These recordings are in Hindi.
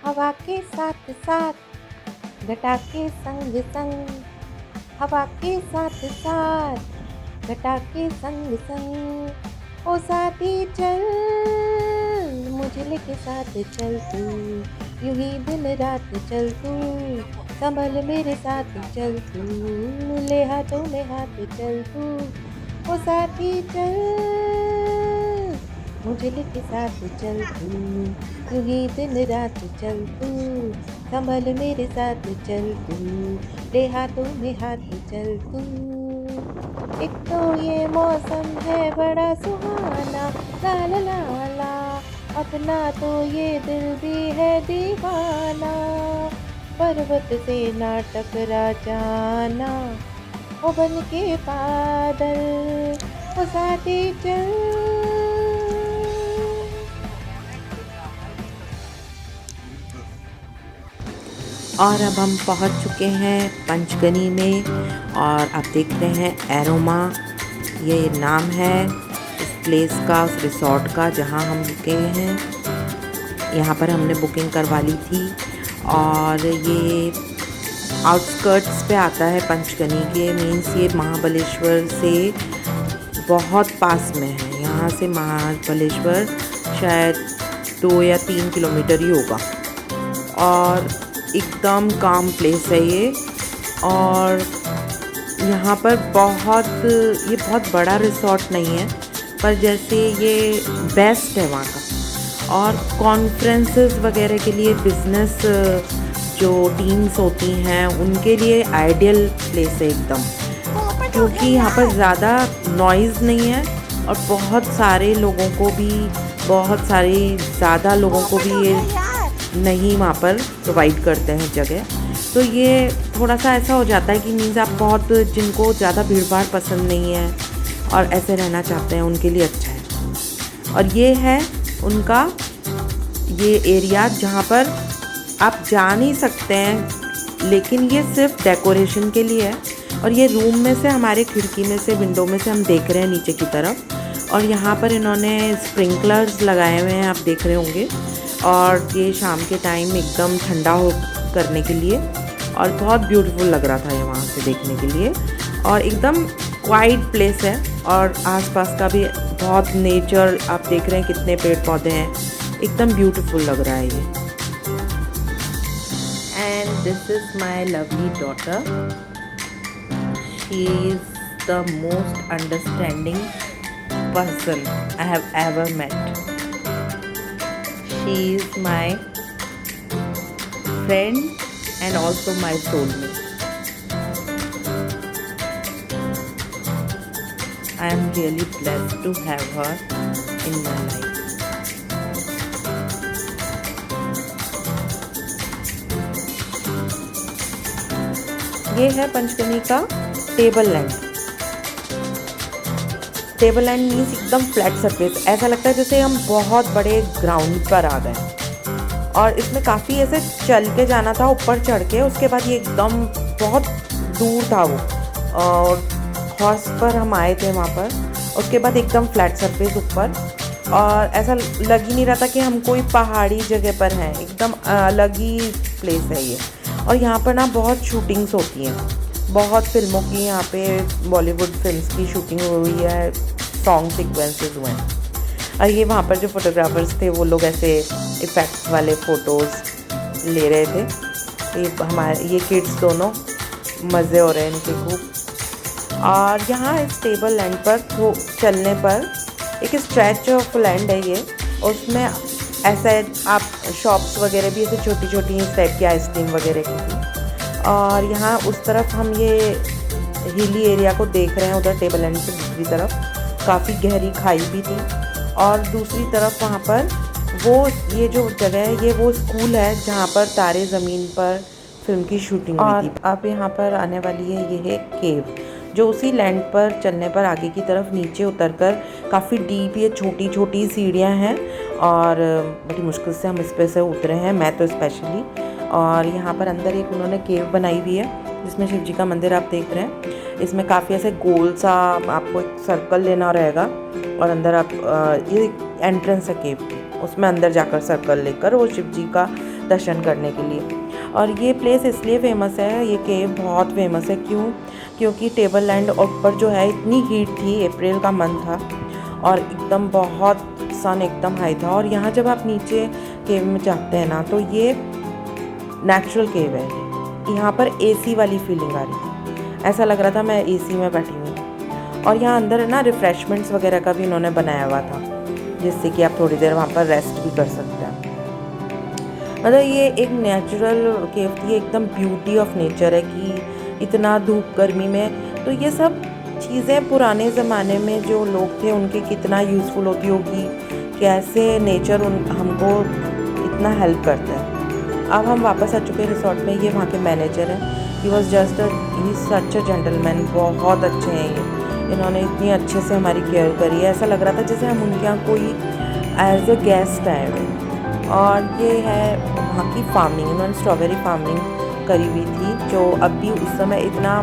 हवा के साथ साथ घटा के संग संग, हवा के साथ साथ घटा के संग संग, ओ साथी चल मुझे लेके साथ चल तू, यूं ही दिन रात चल तू, संभल मेरे साथ चल तू, ले हाथों में हाथ चल तू, ओ साथी चल मुझे लेके साथ चल तू, यूं ही दिन रात चल तू, संभल मेरे साथ चल तू, ले हाथों में हाथ चल तू। एक तो ये मौसम है बड़ा सुहाना, ला ला ला ला, अपना तो ये दिल भी है दीवाना, पर्वत से ना टकरा जाना, ओ बन के बादल, ओ साथी चल। और अब हम पहुंच चुके हैं पंचगनी में और आप देख रहे हैं एरोमा, ये नाम है इस प्लेस का, उस रिसोर्ट का जहां हम रुके हैं। यहाँ पर हमने बुकिंग करवा ली थी और ये आउटस्कर्ट्स पे आता है पंचगनी के, मीन्स ये महाबलेश्वर से बहुत पास में है। यहाँ से महाबलेश्वर शायद 2 या 3 किलोमीटर ही होगा और एकदम काम प्लेस है ये। और यहाँ पर ये बहुत बड़ा रिसोर्ट नहीं है, पर जैसे ये बेस्ट है वहाँ का। और कॉन्फ्रेंसेस वगैरह के लिए, बिजनेस जो टीम्स होती हैं उनके लिए आइडियल प्लेस है एकदम, क्योंकि यहाँ पर ज़्यादा नॉइज़ नहीं है और बहुत सारे लोगों को भी ये नहीं वहाँ पर प्रोवाइड करते हैं जगह। तो ये थोड़ा सा ऐसा हो जाता है कि मीन्स आप बहुत, जिनको ज़्यादा भीड़ भाड़ पसंद नहीं है और ऐसे रहना चाहते हैं उनके लिए अच्छा है। और ये है उनका ये एरिया जहाँ पर आप जा नहीं सकते हैं, लेकिन ये सिर्फ डेकोरेशन के लिए है। और ये रूम में से, हमारे खिड़की में से, विंडो में से हम देख रहे हैं नीचे की तरफ। और यहाँ पर इन्होंने स्प्रिंकलर्स लगाए हुए हैं, आप देख रहे होंगे। और ये शाम के टाइम एकदम ठंडा हो करने के लिए, और बहुत ब्यूटीफुल लग रहा था ये वहाँ से देखने के लिए। और एकदम क्वाइट प्लेस है और आसपास का भी बहुत नेचर, आप देख रहे हैं कितने पेड़ पौधे हैं, एकदम ब्यूटीफुल लग रहा है ये। And this is my lovely daughter, she is the most understanding person I have ever met. She is my friend and also my soulmate. I am really blessed to have her in my life. ये है पंचगनी का table land. Table land means एकदम फ्लैट सरफेस, ऐसा लगता है जैसे हम बहुत बड़े ग्राउंड पर आ गए। और इसमें काफ़ी ऐसे चल के जाना था ऊपर चढ़ के, उसके बाद ये एकदम बहुत दूर था वो, और हॉर्स पर हम आए थे वहाँ पर। उसके बाद एकदम फ्लैट सरफेस ऊपर, और ऐसा लग ही नहीं रहा था कि हम कोई पहाड़ी जगह पर हैं, एकदम अलग ही प्लेस है ये। और यहाँ पर ना बहुत शूटिंग्स होती हैं, बहुत फिल्मों की, यहाँ पे बॉलीवुड फिल्म्स की शूटिंग हुई है, सॉन्ग सीक्वेंसेस हुए हैं। और ये वहाँ पर जो फोटोग्राफर्स थे वो लोग ऐसे इफ़ेक्ट्स वाले फ़ोटोज़ ले रहे थे। ये किड्स दोनों मज़े हो रहे हैं इनके खूब। और यहाँ इस टेबल लैंड पर चलने पर एक स्ट्रेच ऑफ लैंड है ये, उसमें ऐसा आप शॉप्स वगैरह भी ऐसे छोटी छोटी इस टाइप की आइसक्रीम वगैरह की थी। और यहाँ उस तरफ हम ये हिली एरिया को देख रहे हैं, उधर टेबल लैंड से दूसरी तरफ काफ़ी गहरी खाई भी थी। और दूसरी तरफ वहाँ पर ये जो जगह है, ये वो स्कूल है जहाँ पर तारे ज़मीन पर फिल्म की शूटिंग हुई थी। अब यहाँ पर आने वाली है ये है केव, जो उसी लैंड पर चलने पर आगे की तरफ नीचे उतरकर काफ़ी डीप, ये छोटी छोटी सीढ़ियाँ हैं और बड़ी मुश्किल से हम इस पे से उतरे हैं, मैं तो स्पेशली। और यहाँ पर अंदर एक उन्होंने केव बनाई हुई है जिसमें शिव जी का मंदिर आप देख रहे हैं। इसमें काफ़ी ऐसे गोल सा आपको एक सर्कल लेना रहेगा और अंदर आप ये एंट्रेंस है केव की, उसमें अंदर जाकर सर्कल लेकर वो शिव जी का दर्शन करने के लिए। और ये प्लेस इसलिए फेमस है, ये केव बहुत फेमस है, क्योंकि टेबल लैंड ऊपर जो है इतनी हीट थी, अप्रैल का मंथ था और एकदम बहुत सन एकदम हाई था। और यहाँ जब आप नीचे केव में जाते हैं ना तो ये नेचुरल केव है, यहाँ पर एसी वाली फीलिंग आ रही थी, ऐसा लग रहा था मैं एसी में बैठी हुई हूँ। और यहाँ अंदर ना रिफ़्रेशमेंट्स वगैरह का भी इन्होंने बनाया हुआ था, जिससे कि आप थोड़ी देर वहाँ पर रेस्ट भी कर सकते हैं। मतलब ये एक नेचुरल केव थी, एकदम ब्यूटी ऑफ नेचर है कि इतना धूप गर्मी में, तो ये सब चीज़ें पुराने ज़माने में जो लोग थे उनके कितना यूज़फुल होती होगी, कैसे नेचर हमको इतना हेल्प करता है। अब हम वापस आ चुके हैं रिसोर्ट में। ये वहाँ के मैनेजर हैं, he was just he such a gentleman, बहुत अच्छे हैं ये, इन्होंने इतनी अच्छे से हमारी केयर करी है, ऐसा लग रहा था जैसे हम उनके यहाँ कोई एज अ गेस्ट आए हुए। और ये है वहाँ की फार्मिंग, उन्होंने स्ट्रॉबेरी फार्मिंग करी हुई थी, जो अभी उस समय इतना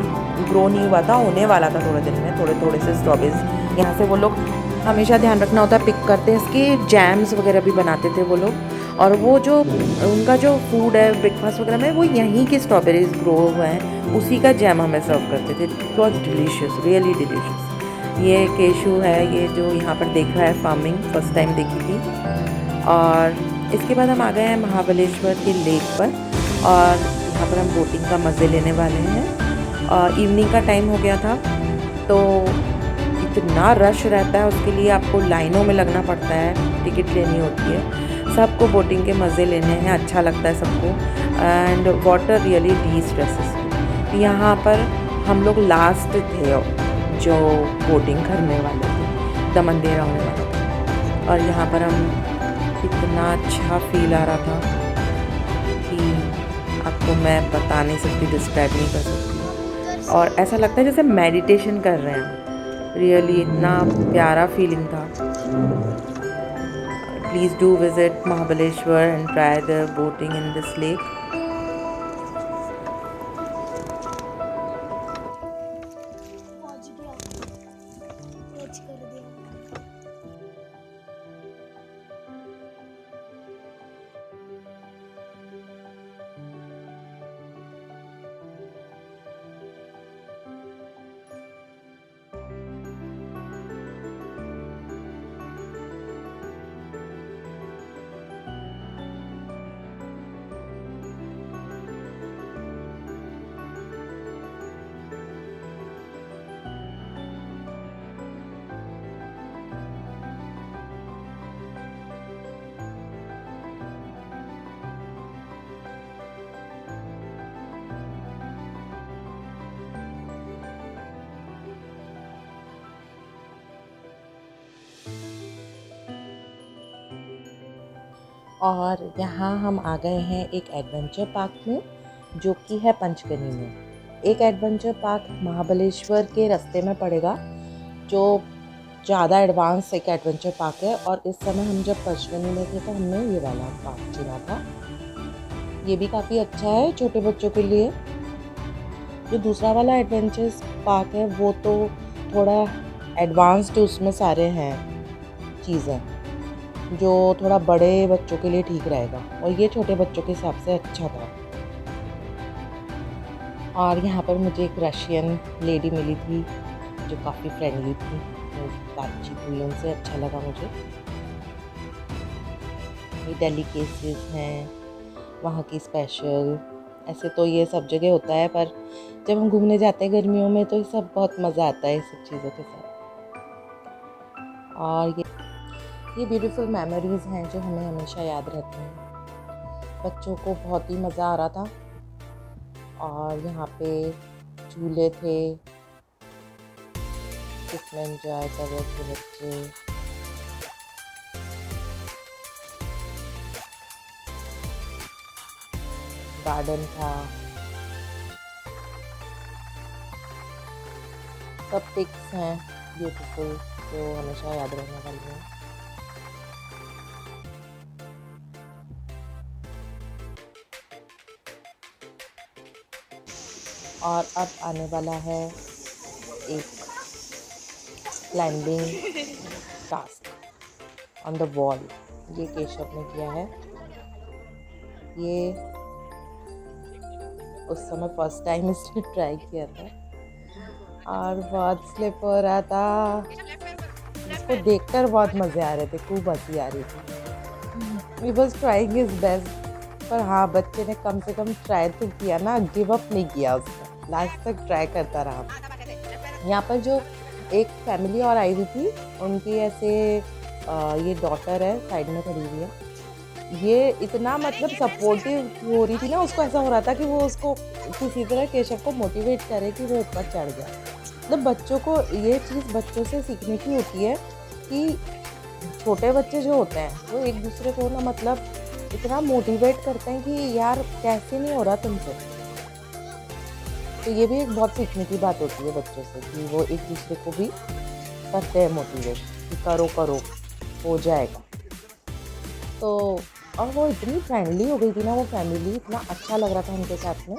ग्रो नहीं हुआ था, होने वाला था थोड़े दिन में, थोड़े थोड़े से स्ट्रॉबेरीज यहाँ से वो लोग, हमेशा ध्यान रखना होता है, पिक करते हैं, इसके जैम्स वगैरह भी बनाते थे वो लोग। और वो जो उनका जो फूड है ब्रेकफास्ट वगैरह में, वो यहीं की स्ट्रॉबेरीज ग्रो हुए हैं, उसी का जैम हमें सर्व करते थे। It was delicious, really delicious. ये केशु है, ये जो यहाँ पर देख रहा है फार्मिंग, फर्स्ट टाइम देखी थी। और इसके बाद हम आ गए हैं महाबलेश्वर के लेक पर, और यहाँ पर हम बोटिंग का मज़े लेने वाले हैं। और इवनिंग का टाइम हो गया था, तो इतना रश रहता है, उसके लिए आपको लाइनों में लगना पड़ता है, टिकट लेनी होती है। सबको बोटिंग के मज़े लेने हैं, अच्छा लगता है सबको, and water really D stresses. यहाँ पर हम लोग लास्ट थे जो बोटिंग करने वाले थे, एकदम अंधेरा होने वाला था। और यहाँ पर हम, इतना अच्छा फील आ रहा था कि आपको मैं बता नहीं सकती, डिस्क्राइब नहीं कर सकती। और ऐसा लगता है जैसे मेडिटेशन कर रहे हैं, रियली इतना प्यारा फीलिंग था। Please do visit Mahabaleshwar and try the boating in this lake. और यहाँ हम आ गए हैं एक एडवेंचर पार्क में, जो कि है पंचगनी में। एक एडवेंचर पार्क महाबलेश्वर के रास्ते में पड़ेगा, जो ज़्यादा एडवांस एक एडवेंचर पार्क है। और इस समय हम जब पंचगनी में थे तो हमने ये वाला पार्क चुना था। ये भी काफ़ी अच्छा है छोटे बच्चों के लिए। जो दूसरा वाला एडवेंचर पार्क है वो तो थोड़ा एडवांस्ड, उसमें सारे हैं चीज़ें जो थोड़ा बड़े बच्चों के लिए ठीक रहेगा, और ये छोटे बच्चों के हिसाब से अच्छा था। और यहाँ पर मुझे एक रशियन लेडी मिली थी जो काफ़ी फ्रेंडली थी, बातचीत हुई उनसे, अच्छा लगा मुझे। ये डेलिकेसीज हैं वहाँ की स्पेशल, ऐसे तो ये सब जगह होता है, पर जब हम घूमने जाते हैं गर्मियों में तो ये सब बहुत मज़ा आता है इस सब चीज़ों के साथ। और ये ब्यूटीफुल मेमोरीज़ हैं जो हमें हमेशा याद रहती हैं। बच्चों को बहुत ही मज़ा आ रहा था, और यहाँ पे झूले थे जिसमें एंजॉय कर रहे थे बच्चे। गार्डन था, सब पिक्स हैं ब्यूटीफुल जो हमेशा याद रहने वाली हैं। और अब आने वाला है एक climbing task on the wall, ये केशव ने किया है। ये उस समय फर्स्ट टाइम इसने ट्राई किया था और बहुत स्लिप हो रहा था। इसको देखकर बहुत मज़े आ रहे थे, खूब हंसी आ रही थी। He was trying his best. पर हाँ, बच्चे ने कम से कम ट्राई तो किया ना, गिव अप नहीं किया उसने, लास्ट तक ट्राई करता रहा। यहाँ पर जो एक फैमिली और आई हुई थी, उनकी ऐसे ये डॉटर है, साइड में खड़ी हुई है। ये इतना मतलब सपोर्टिव हो रही थी ना, उसको ऐसा हो रहा था कि वो उसको किसी तरह केशव को मोटिवेट करे कि वो ऊपर चढ़ जाए। मतलब बच्चों को ये चीज़ बच्चों से सीखने की होती है कि छोटे बच्चे जो होते हैं वो एक दूसरे को ना मतलब इतना मोटिवेट करते हैं कि यार कैसे नहीं हो रहा तुमसे। तो ये भी एक बहुत सीखने की बात होती है बच्चों से कि वो एक दूसरे को भी करते हैं मोटिवेट कि करो करो हो जाएगा। तो और वो इतनी फ्रेंडली हो गई थी ना वो फैमिली, इतना अच्छा लग रहा था उनके साथ में।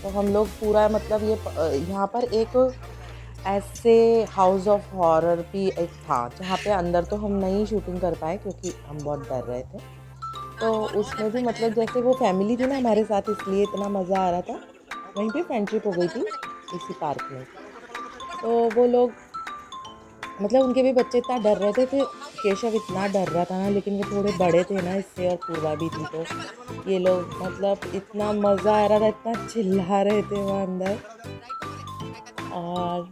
तो हम लोग पूरा मतलब ये यहाँ पर एक ऐसे हाउस ऑफ हॉरर भी एक था जहाँ पे अंदर तो हम नहीं शूटिंग कर पाए क्योंकि हम बहुत डर रहे थे। तो उसमें भी मतलब जैसे वो फैमिली थी ना हमारे साथ, इसलिए इतना मज़ा आ रहा था। वहीं पे फ्रेंडशिप हो गई थी इसी पार्क में। तो वो लोग मतलब उनके भी बच्चे इतना डर रहे थे, फिर केशव इतना डर रहा था ना, लेकिन वो थोड़े बड़े थे ना इससे और पूर्वा भी थी, तो ये लोग मतलब इतना मज़ा आ रहा था, इतना चिल्ला रहे थे वहाँ अंदर। और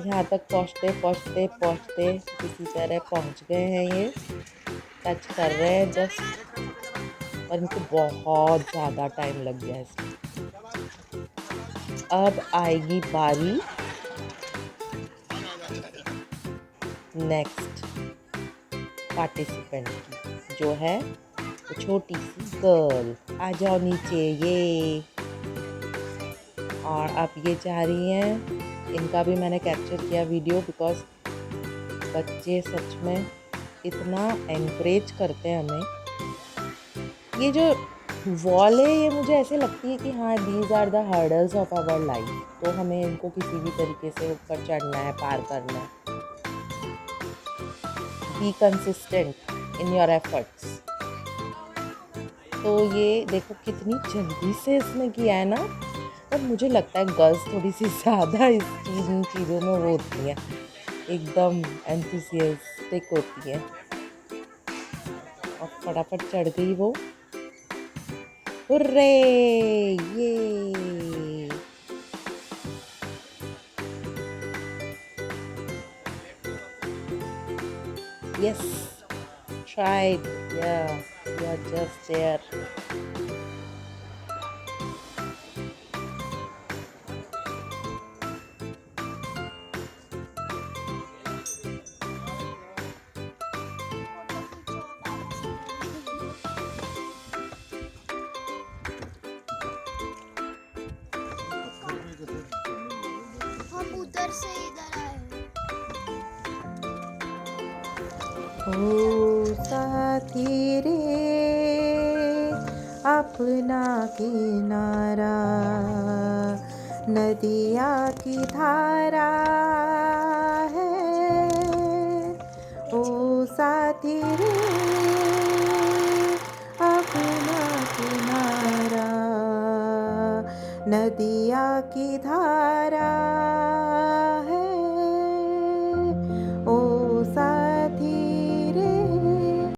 यहाँ तक पहुँचते पहुँचते पहुँचते किसी तरह पहुँच गए हैं। ये टच कर रहे हैं जस्ट, और इनको बहुत ज़्यादा टाइम लग गया इसमें। अब आएगी बारी नेक्स्ट पार्टिसिपेंट की, जो है वो छोटी सी गर्ल। आ जाओ नीचे ये। और अब ये जा रही हैं, इनका भी मैंने कैप्चर किया वीडियो, बिकॉज बच्चे सच में इतना एनकरेज करते हैं हमें। ये जो वॉल है ये मुझे ऐसे लगती है कि हाँ, these are the hurdles of our life, तो हमें इनको किसी भी तरीके से ऊपर चढ़ना है, पार करना है। Be consistent in your efforts. तो ये देखो कितनी जल्दी से इसने किया है ना। पर मुझे लगता है गर्ल्स थोड़ी सी ज़्यादा इन चीज़ों में वो होती हैं, एकदम एंथुसियास्टिक होती हैं। और फटाफट चढ़ गई वो। हुर्रे! ये yes, tried, yeah, you are just there. हम उधर से इधर आए। ओ साथी रे अपना किनारा, नदिया की धारा है। ओ साथी रे अपना किनारा, नदिया की धारा